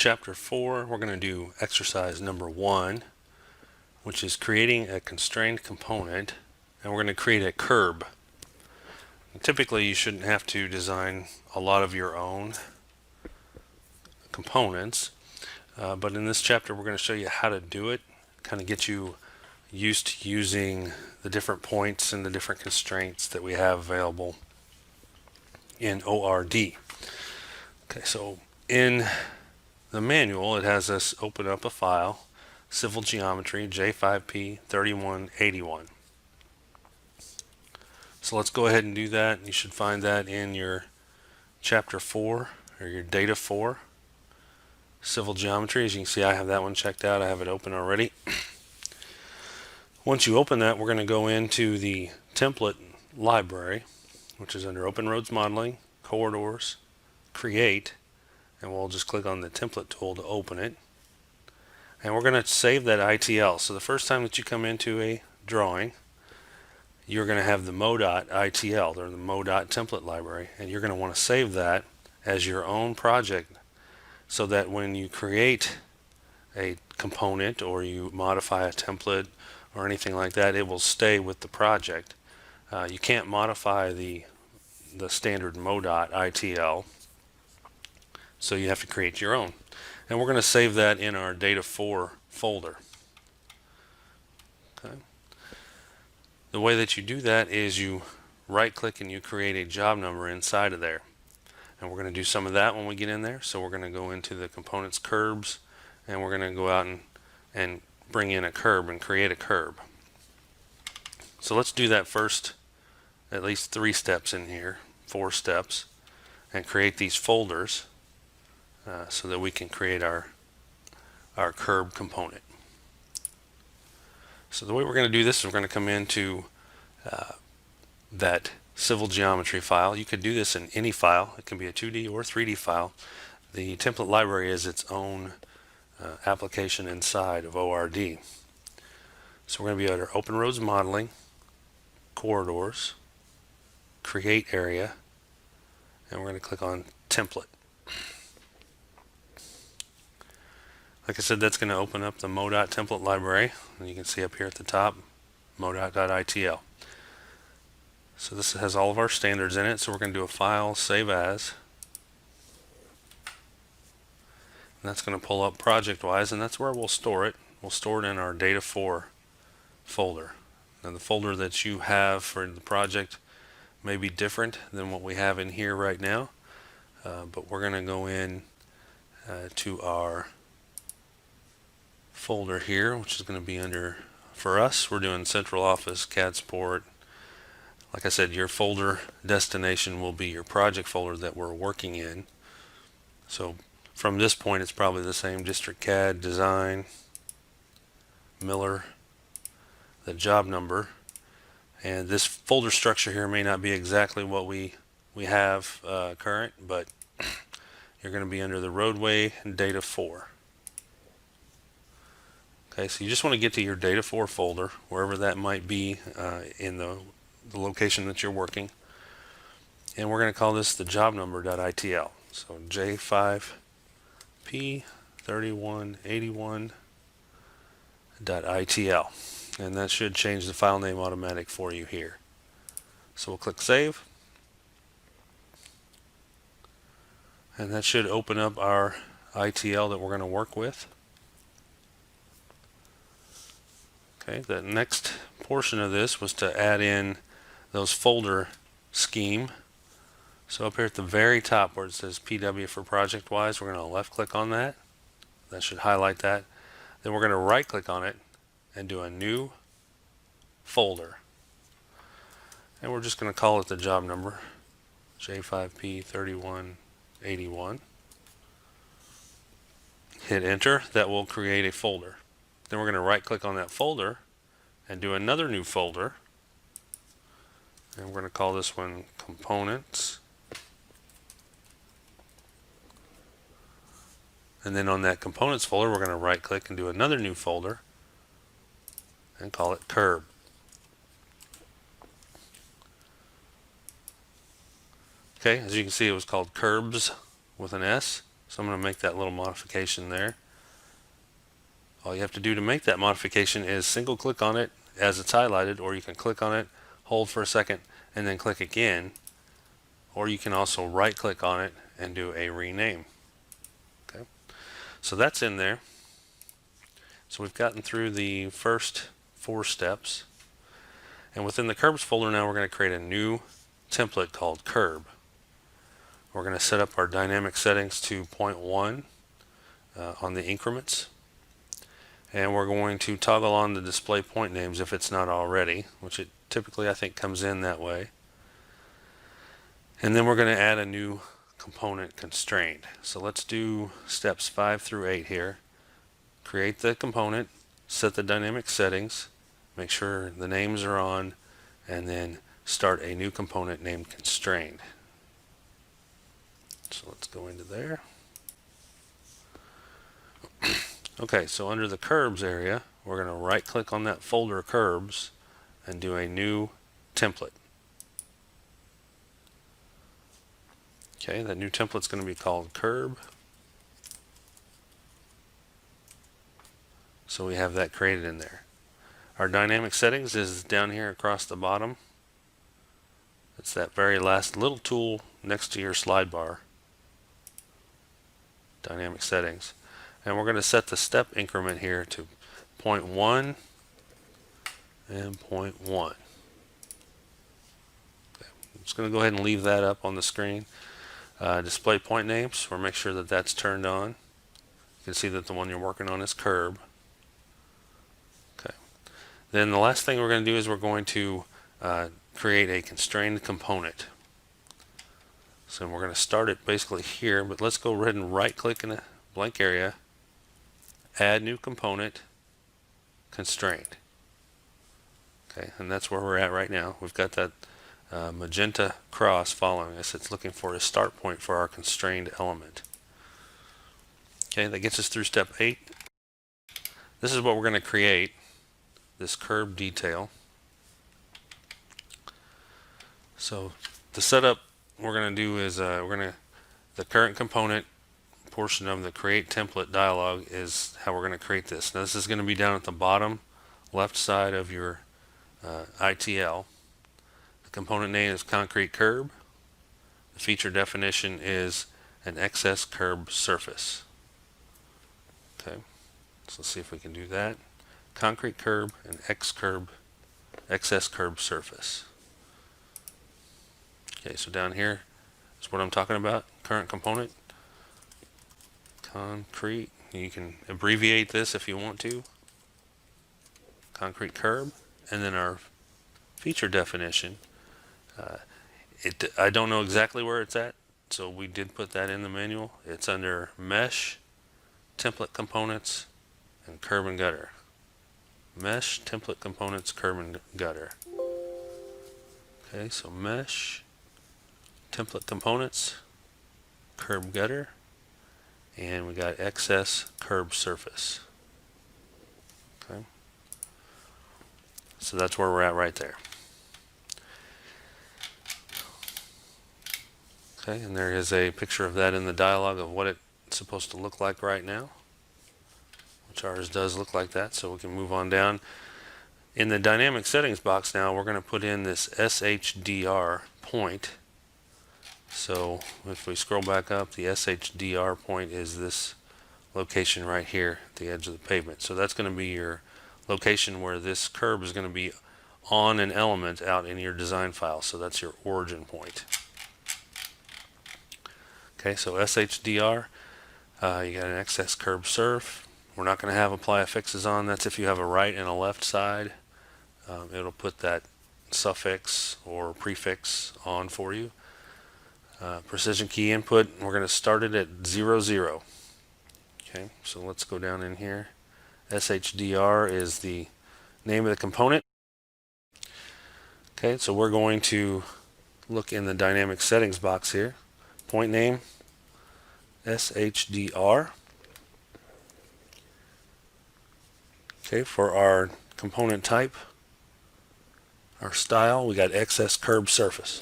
chapter 4, we're going to do exercise number 1, which is creating a constrained component, and we're going to create a curb. And typically you shouldn't have to design a lot of your own components, but in this chapter we're going to show you how to do it, kind of get you used to using the different points and the different constraints that we have available in ORD. Okay, so in the manual it has us open up a file, civil geometry J5P 3181. So let's go ahead and do that. You should find that in your chapter 4 or your data 4, civil geometry. As you can see, I have that one checked out. I have it open already. Once you open that, we're going to go into the template library, which is under Open Roads Modeling, Corridors, Create, and we'll just click on the template tool to open it. And we're going to save that ITL. So the first time that you come into a drawing, you're going to have the mo.itl, or the mo.template library, and you're going to want to save that as your own project so that when you create a component or you modify a template or anything like that, it will stay with the project. You can't modify the standard mo.itl, so you have to create your own. And we're going to save that in our data 4 folder. Okay. The way that you do that is you right click and you create a job number inside of there. And we're going to do some of that when we get in there. So we're going to go into the components curbs, and we're going to go out and bring in a curb and create a curb. So let's do that first, at least 3 steps in here, 4 steps, and create these folders so that we can create our curb component. So the way we're going to do this is we're going to come into that civil geometry file. You could do this in any file. It can be a 2D or 3D file. The template library is its own application inside of ORD. So we're going to be under Open Roads Modeling, Corridors, Create Area, and we're going to click on Template. Like I said, that's going to open up the mo.template library, and you can see up here at the top, mo.itl. So this has all of our standards in it, so we're going to do a file, save as, and that's going to pull up project-wise, and that's where we'll store it. We'll store it in our data 4 folder. Now the folder that you have for the project may be different than what we have in here right now, but we're going to go in to our folder here, which is going to be under, for us, we're doing Central Office, CAD Support. Like I said, your folder destination will be your project folder that we're working in. So from this point, it's probably the same: District CAD, Design, Miller, the job number. And this folder structure here may not be exactly what we have current, but you're going to be under the roadway and data 4. Okay, so you just want to get to your data 4 folder, wherever that might be in the location that you're working. And we're going to call this the job number.itl. So J5P 3181.itl. And that should change the file name automatic for you here. So we'll click Save. And that should open up our ITL that we're going to work with. Okay, the next portion of this was to add in those folder scheme. So up here at the very top where it says PW for project-wise, we're going to left click on that. That should highlight that. Then we're going to right click on it and do a new folder. And we're just going to call it the job number, J5P 3181. Hit enter. That will create a folder. Then we're going to right click on that folder and do another new folder. And we're going to call this one Components. And then on that Components folder, we're going to right click and do another new folder and call it Curb. Okay, as you can see, it was called Curbs with an S. So I'm going to make that little modification there. All you have to do to make that modification is single click on it as it's highlighted, or you can click on it, hold for a second, and then click again. Or you can also right click on it and do a rename. Okay, so that's in there. So we've gotten through the first 4 steps. And within the curbs folder now we're going to create a new template called curb. We're going to set up our dynamic settings to 0.1 on the increments. And we're going to toggle on the display point names if it's not already, which it typically I think comes in that way. And then we're going to add a new component constraint. So let's do steps 5 through 8 here. Create the component, set the dynamic settings, make sure the names are on, and then start a new component named constraint. So let's go into there. Okay, so under the curbs area, we're going to right click on that folder curbs and do a new template. Okay, that new template's going to be called curb. So we have that created in there. Our dynamic settings is down here across the bottom. It's that very last little tool next to your slide bar. Dynamic settings. And we're going to set the step increment here to 0.1 and 0.1. Okay. I'm just going to go ahead and leave that up on the screen. Display point names, we'll make sure that that's turned on. You can see that the one you're working on is curb. Okay. Then the last thing we're going to do is we're going to create a constrained component. So we're going to start it basically here, but let's go ahead and right click in a blank area, add new component, constraint. Okay, and that's where we're at right now. We've got that magenta cross following us. It's looking for a start point for our constrained element. Okay, that gets us through step 8. This is what we're going to create, this curb detail. So the setup we're going to do is the current component portion of the create template dialog is how we're going to create this. Now this is going to be down at the bottom left side of your ITL. The component name is concrete curb. The feature definition is an excess curb surface. Okay, so let's see if we can do that. Concrete curb and excess curb surface. Okay, so down here is what I'm talking about. Current component, concrete. You can abbreviate this if you want to. Concrete curb, and then our feature definition. I don't know exactly where it's at, so we did put that in the manual. It's under mesh, template components, and curb and gutter. Mesh, template components, curb and gutter. Okay, so mesh, template components, curb gutter, and we got excess curb surface. Okay, so that's where we're at right there. Okay, and there is a picture of that in the dialog of what it's supposed to look like right now, which ours does look like that, so we can move on down. In the dynamic settings box now, we're going to put in this SHDR point. So if we scroll back up, the SHDR point is this location right here at the edge of the pavement. So that's going to be your location where this curb is going to be on an element out in your design file. So that's your origin point. Okay, so SHDR, you got an excess curb surf. We're not going to have apply affixes on. That's if you have a right and a left side. It'll put that suffix or prefix on for you. Precision key input, we're going to start it at 0, 0. Okay, so let's go down in here. SHDR is the name of the component. Okay, so we're going to look in the dynamic settings box here. Point name, SHDR. Okay, for our component type, our style, we got excess curb surface.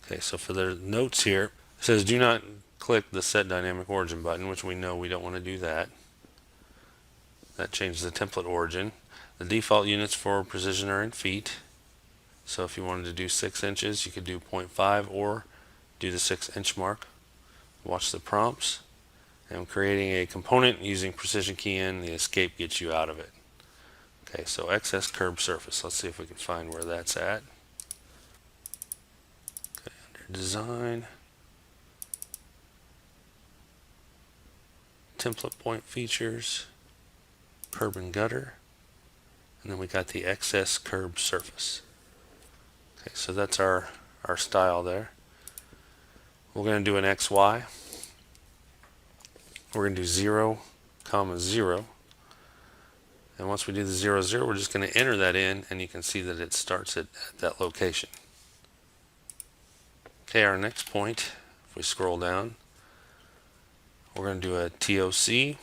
Okay, so for the notes here, it says do not click the Set Dynamic Origin button, which we know we don't want to do that. That changes the template origin. The default units for precision are in feet. So if you wanted to do 6 inches, you could do 0.5 or do the 6-inch mark. Watch the prompts. And creating a component using precision key in, the escape gets you out of it. Okay, so excess curb surface. Let's see if we can find where that's at. Okay, under design, template point features, curb and gutter, and then we got the excess curb surface. Okay, so that's our style there. We're going to do an XY. We're going to do 0, 0. And once we do the 0, 0, we're just going to enter that in, and you can see that it starts at that location. Okay, our next point, if we scroll down, we're going to do a TOC.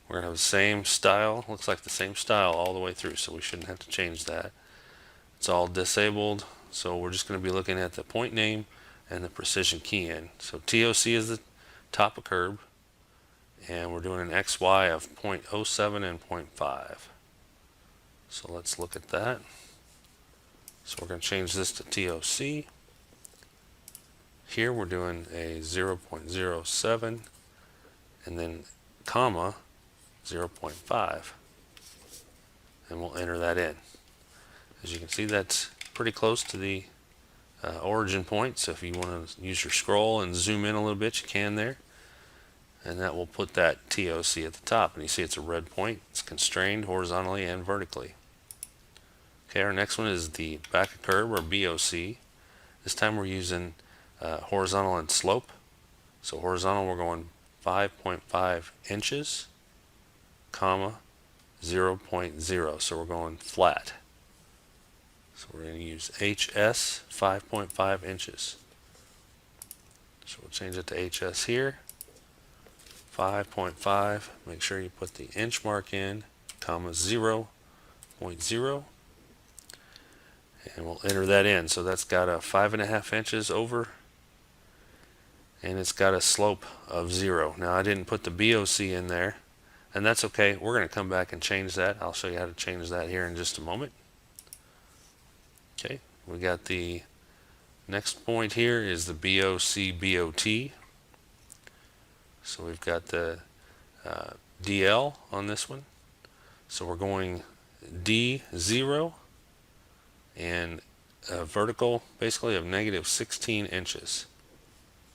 We're going to have the same style. Looks like the same style all the way through, so we shouldn't have to change that. It's all disabled, so we're just going to be looking at the point name and the precision key in. So TOC is the top of curb, and we're doing an XY of 0.07 and 0.5. So let's look at that. So we're going to change this to TOC. Here we're doing a 0.07 and then comma 0.5, and we'll enter that in. As you can see, that's pretty close to the origin point, so if you want to use your scroll and zoom in a little bit, you can there. And that will put that TOC at the top, and you see it's a red point. It's constrained horizontally and vertically. Okay, our next one is the back of curb, or BOC. This time we're using horizontal and slope. So horizontal, we're going 5.5 inches, comma 0.0. So we're going flat. So we're going to use HS 5.5 inches. So we'll change it to HS here. 5.5. Make sure you put the inch mark in, comma 0.0. And we'll enter that in. So that's got a 5.5 inches over, and it's got a slope of 0. Now I didn't put the BOC in there, and that's okay. We're going to come back and change that. I'll show you how to change that here in just a moment. Okay, we got the next point here is the BOC BOT. So we've got the DL on this one. So we're going D0 and a vertical basically of negative 16 inches.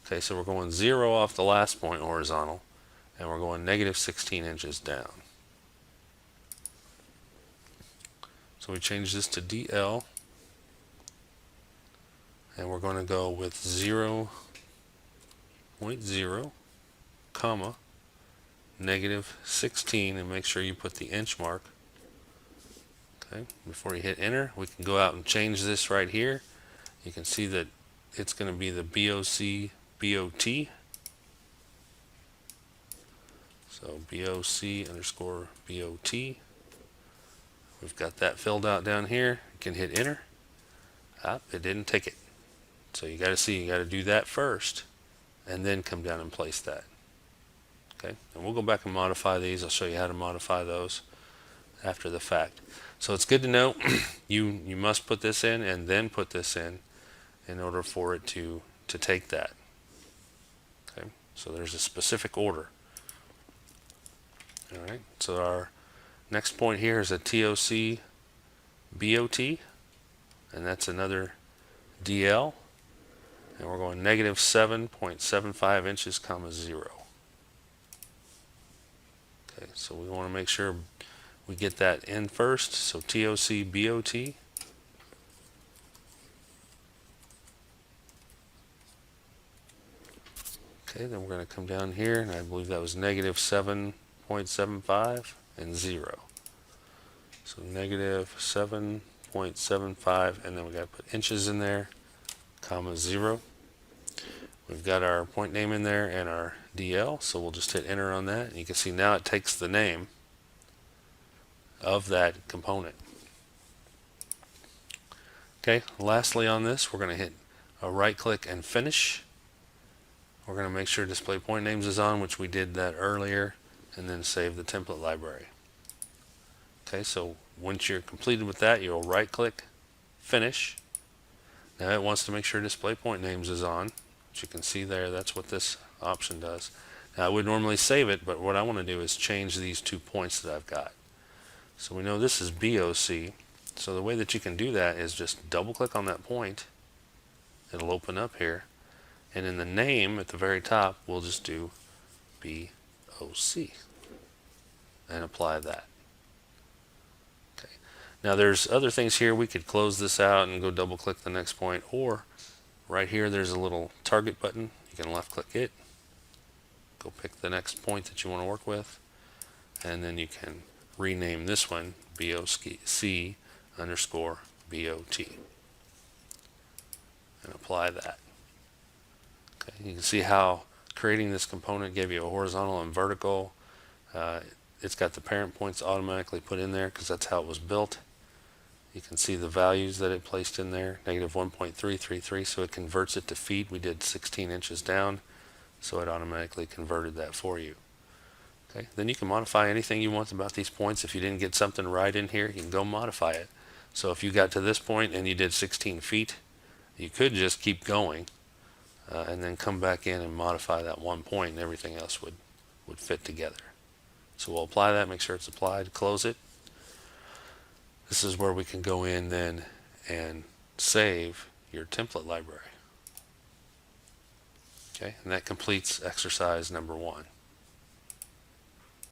Okay, so we're going 0 off the last point horizontal, and we're going negative 16 inches down. So we change this to DL, and we're going to go with 0.0, comma, negative 16, and make sure you put the inch mark. Okay, before you hit enter, we can go out and change this right here. You can see that it's going to be the BOC BOT. So BOC underscore BOT. We've got that filled out down here. You can hit enter. It didn't take it. So you got to see, you got to do that first and then come down and place that. Okay, and we'll go back and modify these. I'll show you how to modify those after the fact. So it's good to know you must put this in and then put this in order for it to take that. Okay, so there's a specific order. All right, so our next point here is a TOC BOT, and that's another DL, and we're going negative 7.75 inches, comma 0. Okay, so we want to make sure we get that in first. So TOC BOT. Okay, then we're going to come down here, and I believe that was negative 7.75 and 0. So negative 7.75, and then we got to put inches in there, comma 0. We've got our point name in there and our DL, so we'll just hit enter on that. And you can see now it takes the name of that component. Okay, lastly on this, we're going to hit a right click and finish. We're going to make sure display point names is on, which we did that earlier, and then save the template library. Okay, so once you're completed with that, you'll right click, finish. Now it wants to make sure display point names is on, which you can see there. That's what this option does. Now I would normally save it, but what I want to do is change these 2 points that I've got. So we know this is BOC. So the way that you can do that is just double click on that point. It'll open up here. And in the name at the very top, we'll just do BOC and apply that. Okay. Now there's other things here. We could close this out and go double click the next point, or right here there's a little target button. You can left click it, go pick the next point that you want to work with, and then you can rename this one BOC underscore BOT and apply that. Okay. You can see how creating this component gave you a horizontal and vertical. It's got the parent points automatically put in there because that's how it was built. You can see the values that it placed in there, negative 1.333, so it converts it to feet. We did 16 inches down, so it automatically converted that for you. Okay. Then you can modify anything you want about these points. If you didn't get something right in here, you can go modify it. So if you got to this point and you did 16 feet, you could just keep going and then come back in and modify that 1 point, and everything else would fit together. So we'll apply that, make sure it's applied, close it. This is where we can go in then and save your template library. Okay, and that completes exercise number 1.